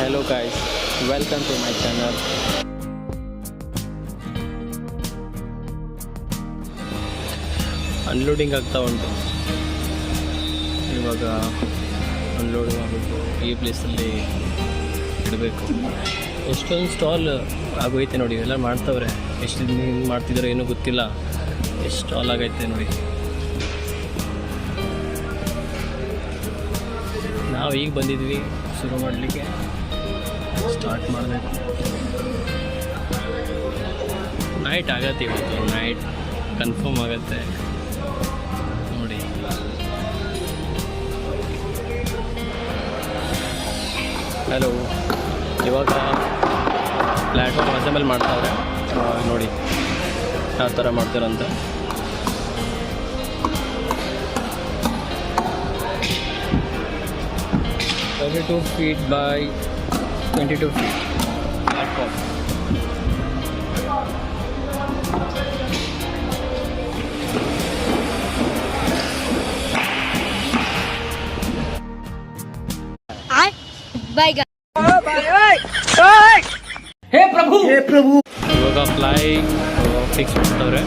Hello guys, welcome to my channel. Unloading ಆಗ್ತಾ ಉಂಟು. ಇವಾಗ ಅನ್ಲೋಡಿಂಗ್ ಆಗಬೇಕು. ಈ ಪ್ಲೇಸಲ್ಲಿ ಇಡಬೇಕು. ಎಷ್ಟೊಂದು ಸ್ಟಾಲ್ ಆಗೋಯ್ತೆ ನೋಡಿ, ಎಲ್ಲ ಮಾಡ್ತವ್ರೆ. ಎಷ್ಟು ದಿನ ಮಾಡ್ತಿದ್ದಾರೋ ಏನೂ ಗೊತ್ತಿಲ್ಲ. ಎಷ್ಟು ಸ್ಟಾಲ್ ಆಗೈತೆ ನೋಡಿ. ನಾವು ಈಗ ಬಂದಿದ್ವಿ, ಶುರು ಮಾಡಲಿಕ್ಕೆ ಸ್ಟಾರ್ಟ್ ಮಾಡಬೇಕು. ನೈಟ್ ಆಗತ್ತೆ, ಇವತ್ತು ನೈಟ್ ಕನ್ಫರ್ಮ್ ಆಗುತ್ತೆ ನೋಡಿ. ಹಲೋ, ಇವಾಗ ಪ್ಲ್ಯಾಟ್ಫಾರ್ಮ್ ಅಸೆಂಬಲ್ ಮಾಡ್ತಾವ್ರೆ ನೋಡಿ ಯಾವ ಥರ ಮಾಡ್ತಾರಂತ. 22 feet by 22 feet platform. Bye guys. हे प्रभु ಇವಾಗ ಫ್ಲೈ ಫಿಕ್ಸ್ ಮಾಡ್ತವ್ರೆ.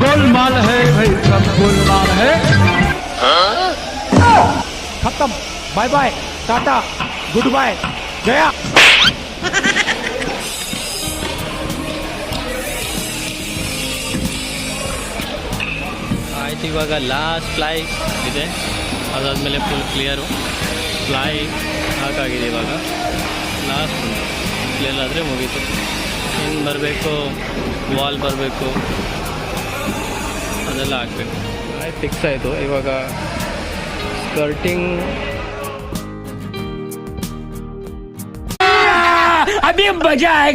गोलमाल है भाई, सब गोलमाल है. खत्म. Bye bye, tata, goodbye, गया. ಆಯ್ತು, ಇವಾಗ ಲಾಸ್ಟ್ ಫ್ಲೈ ಇದೆ. ಅದಾದಮೇಲೆ ಫುಲ್ ಕ್ಲಿಯರು. ಫ್ಲೈ ಹಾಕಾಗಿದೆ. ಇವಾಗ ಲಾಸ್ಟ್ ಕ್ಲಿಯರ್ ಆದರೆ ಮುಗೀತು. ಇನ್ನು ಬರಬೇಕು, ವಾಲ್ ಬರಬೇಕು, ಅದೆಲ್ಲ ಹಾಕಬೇಕು. ಆಯ್ತು, ಫಿಕ್ಸ್ ಆಯಿತು. ಇವಾಗ ಸ್ಕರ್ಟಿಂಗ್ अभी मजा आएगा.